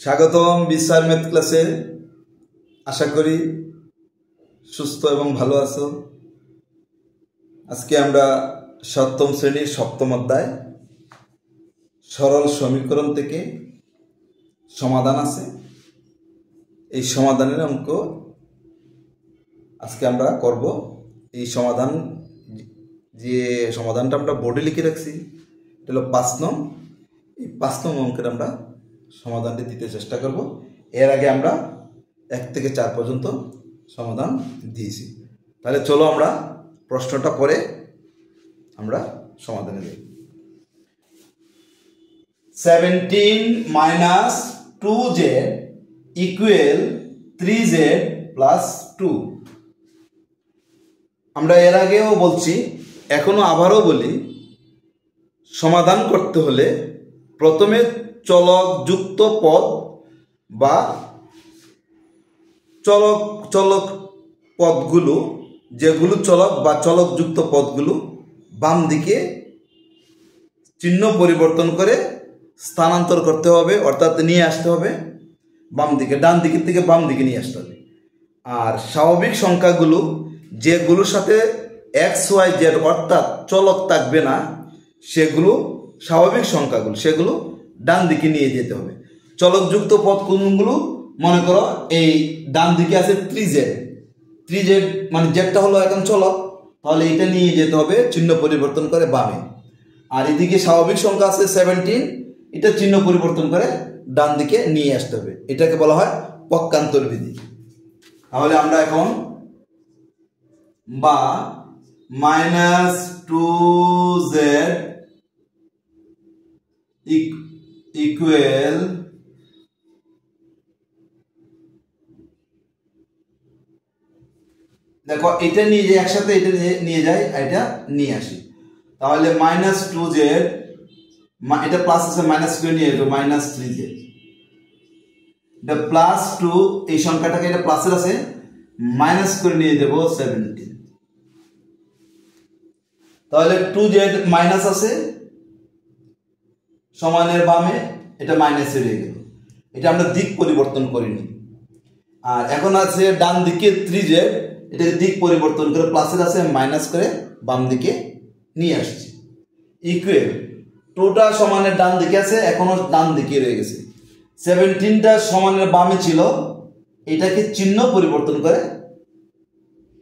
স্বাগতম বিস্ময় ম্যাথ ক্লাসে। আশা করি সুস্থ এবং ভালো আছো। আজকে আমরা সপ্তম শ্রেণীর সপ্তম অধ্যায় সরল সমীকরণ থেকে সমাধান আছে, এই সমাধানের অঙ্ক আজকে আমরা করব। এই সমাধানটা আমরা বোর্ডে লিখে রাখছি, এটা হলো 5 নং। এই 5 নং অঙ্কের আমরা সমাধানটি দিতে চেষ্টা করব। এর আগে আমরা 1 থেকে 4 পর্যন্ত সমাধান দিয়েছি। তাহলে চলো আমরা প্রশ্নটা পড়ে আমরা সমাধানে যাই। 17 minus 2z equal 3z plus 2। আমরা এর আগেও বলছি, এখনো আবারও বলি, সমাধান করতে হলে প্রথমে চলক যুক্ত পদ বা চলক পদগুলো, যেগুলো চলক বা চলক যুক্ত পদগুলো বাম দিকে চিহ্ন পরিবর্তন করে স্থানান্তর করতে হবে, অর্থাৎ নিয়ে আসতে হবে বাম দিকে, ডান দিকের থেকে বাম দিকে নিয়ে আসতে হবে। আর স্বাভাবিক সংখ্যাগুলো যেগুলোর সাথে XYZ অর্থাৎ চলক থাকবে না, সেগুলো স্বাভাবিক সংখ্যাগুলো, সেগুলো ডান দিকে নিয়ে যেতে হবে। চলকযুক্ত পদ কোনগুলো? মনে করো এই ডান দিকে আছে 3z মানে জেডটা হলো এখন চলক, তাহলে এটা নিয়ে যেতে হবে চিহ্ন পরিবর্তন করে বামে। আর এদিকে স্বাভাবিক সংখ্যা আছে 17, এটা চিহ্ন পরিবর্তন করে ডান দিকে নিয়ে আসতে হবে। এটাকে বলা হয় পক্ষান্তর বিধি। তাহলে আমরা এখন বা -2z ইকুয়াল দেখো এটা নিয়ে যাই একসাথে, এটা নিয়ে যাই, এটা নিয়ে আসি। তাহলে -2z, এটা প্লাস আছে, -2 নিয়ে যাবো, -3z, এটা +2, এই সংখ্যাটাকে এটা প্লাসের আছে মাইনাস করে নিয়ে দেবো 17। তাহলে 2z মাইনাস আছে সমানের বামে, এটা মাইনাসে রয়ে গেল, এটা আমরা দিক পরিবর্তন করিনি। আর এখন আছে ডান দিকে 3z, এটাকে দিক পরিবর্তন করে প্লাসের আছে মাইনাস করে বাম দিকে নিয়ে আসছি। ইকুয়াল 2টা সমানের ডান দিকে আছে, এখনো ডান দিকে রয়ে গেছে। 17টা সমানের বামে ছিল, এটাকে চিহ্ন পরিবর্তন করে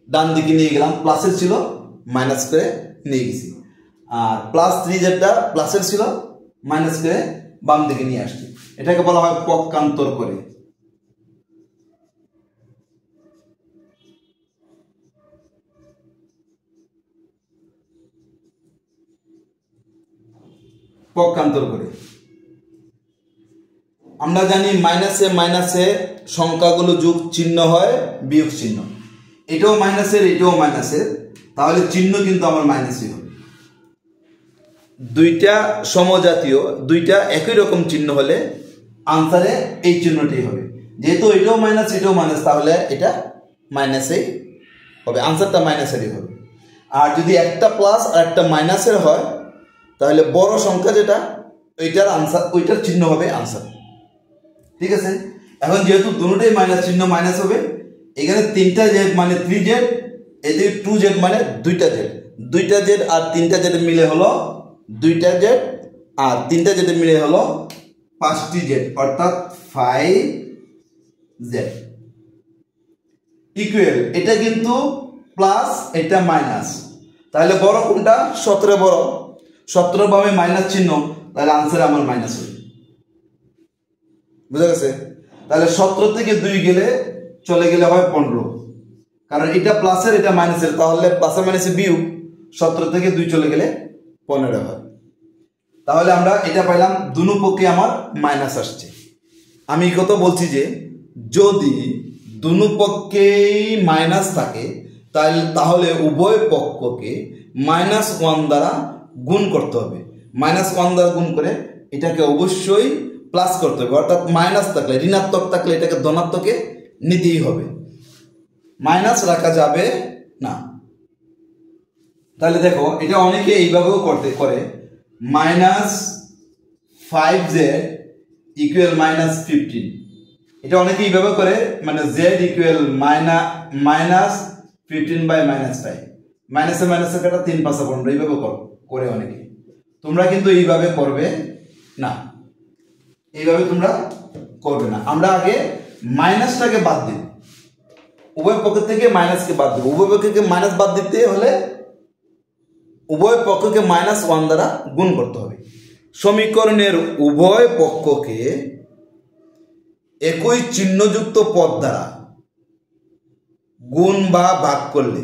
ডান দিকে নিয়ে গেলাম, প্লাসের ছিল মাইনাস করে নিয়ে গেছি। আর +3zটা প্লাসের ছিল, মাইনাস করে বাম দিকে নিয়ে আসছি। এটাকে বলা হয় পক্ষান্তর করে। পক্ষান্তর করে আমরা জানি মাইনাসে মাইনাসে সংখ্যাগুলো যোগ চিহ্ন হয় বিয়োগ চিহ্ন, এটাও মাইনাসের, এটাও মাইনাসের, তাহলে চিহ্ন কিন্তু আমার মাইনাসই হবে। দুইটা সমজাতীয়, দুইটা একই রকম চিহ্ন হলে আনসারে এই চিহ্নটাই হবে। যেহেতু এটাও মাইনাস, এটাও মাইনাস, তাহলে এটা মাইনাসেই হবে, আনসারটা মাইনাসেরই হবে। আর যদি একটা প্লাস আর একটা মাইনাসের হয়, তাহলে বড় সংখ্যা যেটা, ওইটার আনসার, ওইটার চিহ্ন হবে আনসার। ঠিক আছে? এখন যেহেতু দুটোটাই মাইনাস, চিহ্ন মাইনাস হবে। এখানে 3টা জেড মানে 3z, এদিকে 2z মানে 2টা জেড, 2টা জেড আর 3টা জেড মিলে হলো 2টা জেড, আর 3টা জেড মিলে হলো 5টি জেড, অর্থাৎ 5z ইকুয়াল, এটা কিন্তু প্লাস, এটা মাইনাস, তাহলে বড় কোনটা? 17 বড়, 17 বামে মাইনাস চিহ্ন, তাহলে আনসার আমার মাইনাস হবে। বুঝা গেছে? তাহলে 17 থেকে 2 গেলে চলে গেলে হয় 15, কারণ এটা প্লাসের, এটা মাইনাসের, তাহলে প্লাসে মাইনাসে বিয়োগ, 17 থেকে 2 চলে গেলে 15 হয়। তাহলে আমরা এটা পাইলাম, দুনো পক্ষে আমার মাইনাস আসছে। আমি কত বলছি যে যদি দুনো পক্ষেই মাইনাস থাকে, তাহলে উভয় পক্ষকে -1 দ্বারা গুণ করতে হবে। -1 দ্বারা গুণ করে এটাকে অবশ্যই প্লাস করতে হবে, অর্থাৎ মাইনাস থাকলে, ঋণাত্মক থাকলে এটাকে ধনাত্মকে নিতেই হবে, মাইনাস রাখা যাবে না। তাহলে দেখো এটা অনেকে এইভাবেও করে, -5z ইকুয়াল -15। এটা অনেকে এইভাবে করে, মানে জেড ইকুয়াল -15/-5, মাইনাসে মাইনাসে কাটা 3 × 5 = 15, এইভাবে করে অনেকে। তোমরা কিন্তু এইভাবে করবে না, এইভাবে তোমরা করবে না। আমরা আগে মাইনাসটাকে বাদ দিই, উভয় পক্ষ থেকে মাইনাসকে বাদ দেব। উভয় পক্ষকে মাইনাস বাদ দিতে হলে উভয় পক্ষকে -1 দ্বারা গুণ করতে হবে। সমীকরণের উভয় পক্ষকে একই চিহ্নযুক্ত পদ দ্বারা গুণ বা ভাগ করলে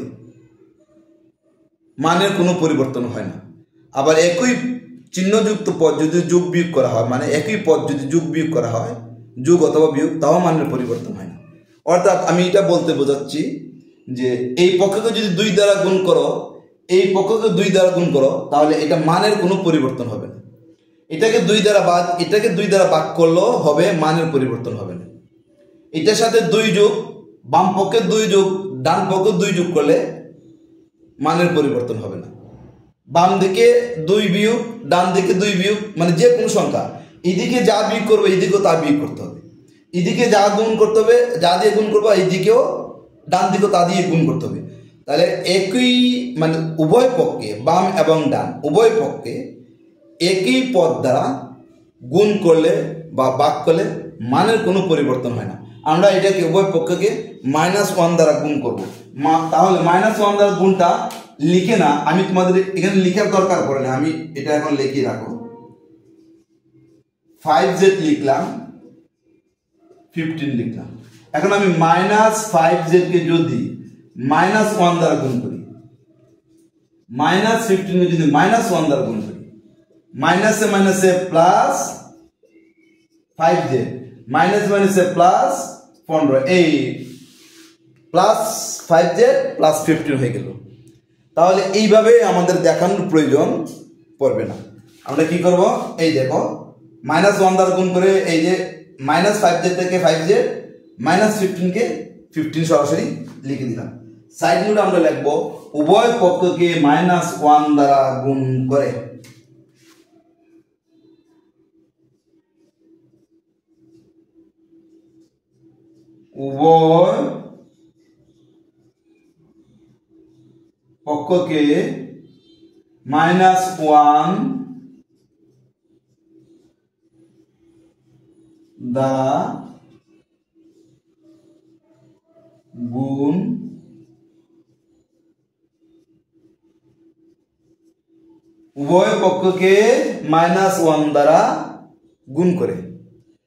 মানের কোনো পরিবর্তন হয় না। আবার একই চিহ্নযুক্ত পদ যদি যোগ বিয়োগ করা হয়, মানে একই পদ যদি যোগ বিয়োগ করা হয়, যোগ অথবা বিয়োগ, তাও মানের পরিবর্তন হয় না। অর্থাৎ আমি এটা বলতে বোঝাচ্ছি যে এই পক্ষকে যদি 2 দ্বারা গুণ করো, এই পক্ষকে 2 দ্বারা গুণ করো, তাহলে এটা মানের কোনো পরিবর্তন হবে না। এটাকে 2 দ্বারা ভাগ করলেও হবে, মানের পরিবর্তন হবে না। এটার সাথে 2 যোগ, বাম পক্ষে 2 যোগ, ডান পক্ষে 2 যোগ করলে মানের পরিবর্তন হবে না। বাম দিকে 2 বিয়োগ, ডান দিকে 2 বিয়োগ, মানে যে কোনো সংখ্যা এদিকে যা বিয়োগ করবে এদিকেও তা বিয়োগ করতে হবে। এদিকে যা গুণ করতে হবে, যা দিয়ে গুণ করবো, এইদিকেও ডান দিকেও তা দিয়ে গুণ করতে হবে। তাহলে একই, মানে উভয় পক্ষে, বাম এবং ডান উভয় পক্ষে একই পদ দ্বারা গুণ করলে বা ভাগ করলে মানের কোনো পরিবর্তন হয় না। আমরা এটাকে উভয় পক্ষকে -1 দ্বারা গুণ করব। তাহলে -1 দ্বারা গুণটা লিখে না, আমি তোমাদের এখানে লিখার দরকার পড়ে না, আমি এটা এখন লিখে রাখো। 5z লিখলাম, 15 লিখলাম। এখন আমি -5z কে যদি -1 দ্বারা গুণ করি, -15 কে যদি -1 দ্বারা গুণ করি, মাইনাসে মাইনাসে প্লাস 5z, মাইনাসে মাইনাসে প্লাস 15, এই প্লাস 5z প্লাস 15 হয়ে গেল। তাহলে এইভাবে আমাদের দেখানোর প্রয়োজন পড়বে না। আমরা কি করব, এই দেখো -1 দ্বারা গুণ করে, এই যে -5z থেকে 5z, -15 কে 15 সরাসরি লিখে দিলাম। সাইড নোটে আমরা লিখব উভয় পক্ষকে -1 দ্বারা গুণ করে। উভয় পক্ষকে -1 দ্বারা গুণ উভয় পক্ষকে -1 দ্বারা গুণ করে।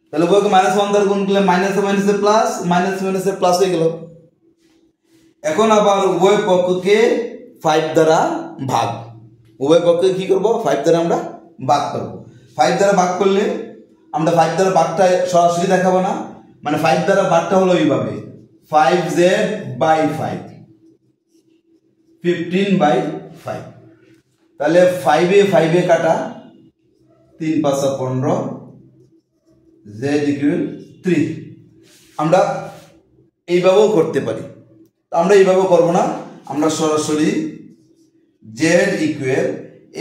তাহলে উভয়কে -1 দ্বারা গুণ করলে মাইনাসে মাইনাসে প্লাস, মাইনাসে মাইনাসে প্লাস হয়ে গেল। এখন আবার উভয় পক্ষকে 5 দ্বারা ভাগ, উভয় পক্ষকে কি করব, 5 দ্বারা আমরা ভাগ করব। 5 দ্বারা ভাগ করলে আমরা 5 দ্বারা ভাগটা সরাসরি দেখাবো না, মানে 5 দ্বারা ভাগটা হলো এইভাবে 5z/5, 15/5। তাহলে 5 এ কাটা 3 × 5 = 15, z = 3। আমরা এইভাবেও করতে পারি, আমরা এইভাবে করব না, আমরা সরাসরি z =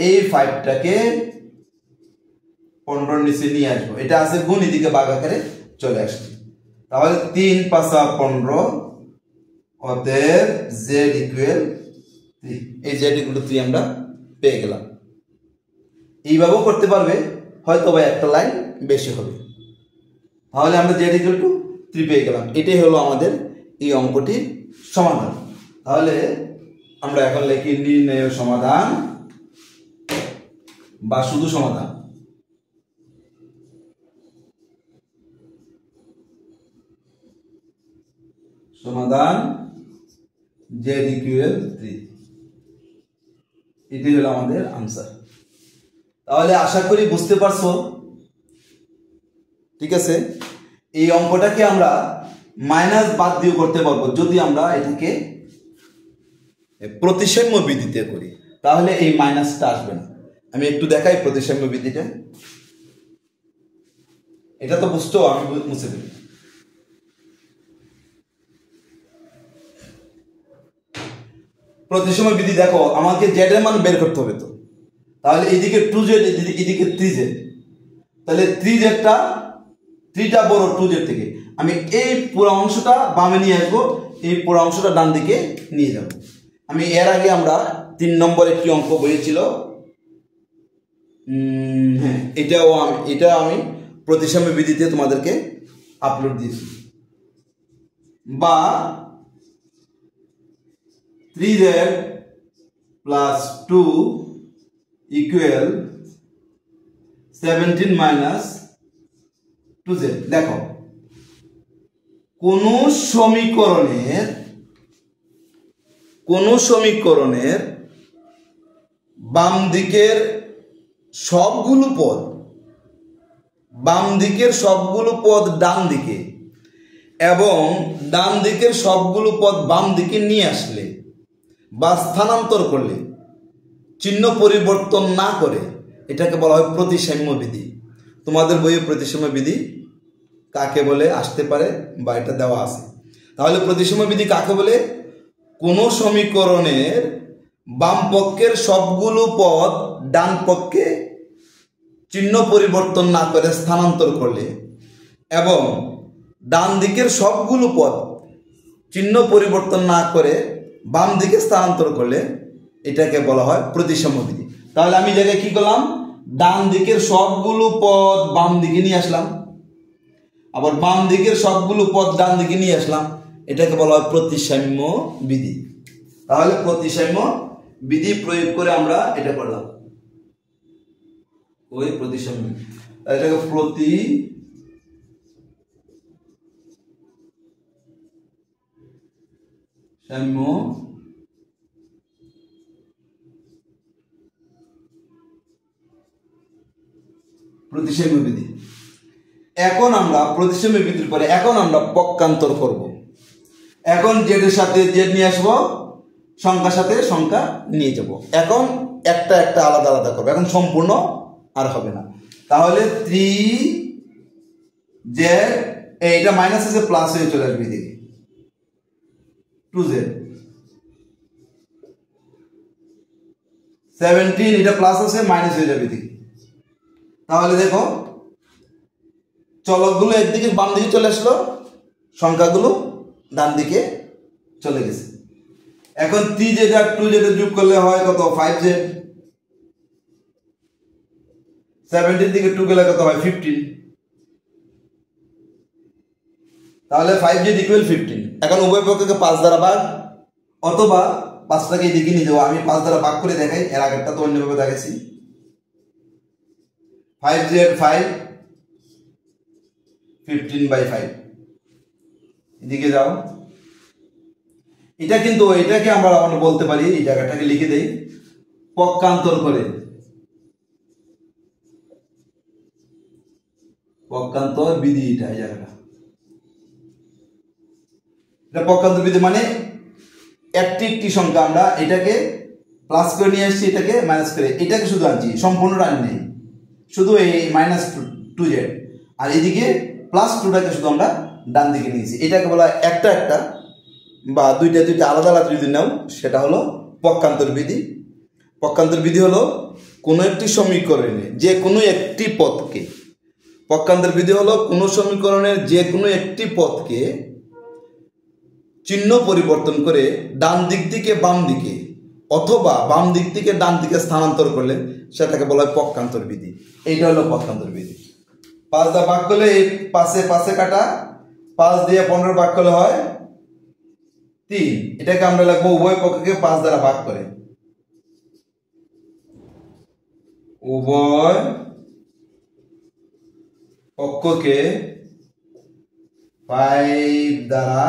এই 5টাকে 15 নিচে নিয়ে আসবো। এটা আছে গুণ, এদিকে ভাগ আকারে চলে আসছে। তাহলে 3 × 5 = 15, অতএব z = 3। এই z = 3 আমরা পেয়ে গেলাম। এইভাবেও করতে পারবে, হয়তো বা একটা লাইন বেশি হবে। তাহলে আমরা z = 3 পেয়ে গেলাম। এটাই হলো আমাদের এই অঙ্কটির সমাধান। তাহলে আমরা এখন লিখি নির্ণেয় সমাধান বা শুধু সমাধান। সমাধান z = 3, এটি হলো আমাদের আনসার। তাহলে আশা করি বুঝতে পারছো, ঠিক আছে। এই অঙ্কটাকে আমরা মাইনাস বাদ দিয়ে করতে পারবো যদি আমরা এটাকে প্রতিসাম্য বিধিতে করি, তাহলে এই মাইনাসটা আসবে না। আমি একটু দেখাই প্রতিসাম্য বিধিটা, এটা তো বুঝছো, আমি মুছে দিই। প্রতিসাম্য বিধি দেখো, আমাকে z এর মান বের করতে হবে, তো তাহলে এদিকে 2z, এদিকে 3z, তাহলে 3z টা 3টা বড় 2z থেকে। আমি এই পুরো অংশটা বামে নিয়ে আসবো, এই পুরো অংশটা ডান দিকে নিয়ে যাব। আমি এর আগে আমরা 3 নম্বর একটি অঙ্ক বলেছিল, হ্যাঁ এটা আমি প্রতিসাম্য বিধিতে তোমাদেরকে আপলোড দিয়েছি। বা 3z plus 2 equal 17 minus 2z। দেখো কোন সমীকরণের বাম দিকের সবগুলো পদ ডান দিকে এবং ডান দিকের সবগুলো পদ বাম দিকে নিয়ে আসলে বা স্থানান্তর করলে চিহ্ন পরিবর্তন না করে এটাকে বলা হয় প্রতিসাম্য বিধি। তোমাদের বইয়ে প্রতিসাম্য বিধি কাকে বলে আসতে পারে বা এটা দেওয়া আছে। তাহলে প্রতিসাম্য বিধি কাকে বলে? কোন সমীকরণের বাম পক্ষের সবগুলো পদ ডান পক্ষে চিহ্ন পরিবর্তন না করে স্থানান্তর করলে এবং ডান দিকের সবগুলো পদ চিহ্ন পরিবর্তন না করে বাম দিকে স্থানান্তর করলে এটাকে বলা হয় প্রতিসাম্য বিধি। তাহলে আমি জায়গায় কি করলাম? ডান দিকের সবগুলো পদ বাম দিকে নিয়ে আসলাম, আবার বাম দিকের সবগুলো পদ ডান দিকে নিয়ে আসলাম, এটাকে বলা হয় প্রতিসাম্য বিধি। তাহলে প্রতিসাম্য বিধি প্রয়োগ করে আমরা এটা করলাম, ওই প্রতিসাম্য, এটাকে প্রতিসাম্য বিধি। এখন আমরা প্রতিসাম্য বিধির পরে এখন আমরা পক্ষান্তর করব। এখন জেডের সাথে জেড নিয়ে আসবো, সংখ্যার সাথে সংখ্যা নিয়ে যাব। এখন একটা একটা আলাদা আলাদা করবো, এখন সম্পূর্ণ আর হবে না। তাহলে 3z, এইটা মাইনাস আছে প্লাস হয়ে চলে আসবে এদিকে 2z, 17 এটা প্লাস আছে মাইনাস হয়ে যাবে এদিকে। তাহলে দেখো চলকগুলো একদিকে বাম দিকে চলে আসলো, সংখ্যাগুলো ডান দিকে চলে গেছে। এখন 3z আর 2z যোগ করলে হয় কত? 5z। 17 থেকে 2 গেলে কত হয়? 15। তাহলে 5z ইকুয়াল 15। এখন উভয় পক্ষকে 5 দ্বারা ভাগ, অথবা 5টাকে এদিকে নিয়ে যাবো। আমি 5 দ্বারা ভাগ করে দেখাই, এর আগেরটা তো অন্যভাবে দেখাইছি। 5z 5, 15/5 এদিকে যাও। এটা কিন্তু এটাকে আমরা বলতে পারি, এই জায়গাটাকে লিখে দেই পক্ষান্তর করে। পক্ষান্তর বিধি, এটা এই জায়গাটা, এটা পক্ষান্তর বিধি। মানে একটি একটি সংখ্যা আমরা এটাকে প্লাস করে নিয়ে আসছি, এটাকে মাইনাস করে, এটাকে শুধু আনছি, সম্পূর্ণটা আনি নেই, শুধু এই মাইনাস 2z, আর এদিকে প্লাস 2টাকে শুধু আমরা ডান দিকে নিয়েছি। এটাকে বলা হয় একটা একটা বা দুইটা দুইটা আলাদা আলাদা যদি নাও সেটা হলো পক্ষান্তর বিধি। পক্ষান্তর বিধি হলো কোনো একটি সমীকরণে যে কোনো একটি পদকে, পক্ষান্তর বিধি হলো কোনো সমীকরণের যে কোনো একটি পদকে চিহ্ন পরিবর্তন করে ডান দিক থেকে বাম দিকে অথবা বাম দিক থেকে ডান দিকে স্থানান্তর করলে সেটাকে বলা হয় পক্ষান্তর বিধি। এইটা হলো পক্ষান্তর বিধি। 5 দ্বারা ভাগ করলে এই পাশে পাশে কাটা, 5 দিয়ে 15 ভাগ করলে হয় 3। এটাকে আমরা লিখবো উভয় পক্ষকে 5 দ্বারা ভাগ করে, উভয় পক্ষকে 5 দ্বারা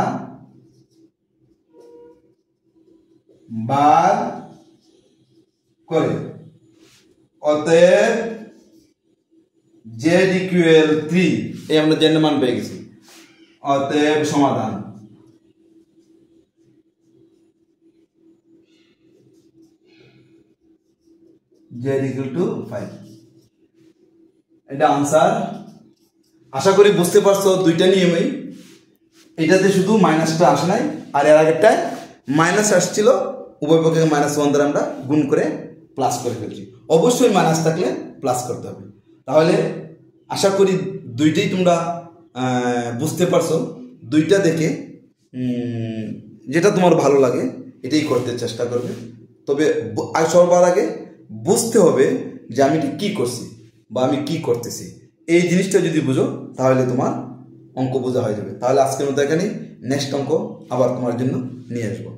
ভাগ করে। অতএব z ইকুয়াল 3, এই আমরা z এর মান পেয়ে গেছি। অতএব সমাধান z ইকুয়াল টু 5। এটা আনসার। আশা করি বুঝতে পারছো দুইটা নিয়মই। এটাতে শুধু মাইনাসটা আসে নাই, আর এর আগেরটায় মাইনাস আসছিল, উভয় পক্ষকে -1 দ্বারা আমরা গুণ করে প্লাস করে ফেলছি। অবশ্যই মাইনাস থাকলে প্লাস করতে হবে। তাহলে আশা করি দুইটাই তোমরা বুঝতে পারছো, দুইটা দেখে যেটা তোমার ভালো লাগে এটাই করতে চেষ্টা করবে। তবে সবার আগে বুঝতে হবে যে আমি কি করছি বা আমি কি করতেছি। এই জিনিসটা যদি বুঝো তাহলে তোমার অঙ্ক বোঝা হয়ে যাবে। তাহলে আজকের মতো এখানেই, নেক্সট অঙ্ক আবার তোমার জন্য নিয়ে আসবো।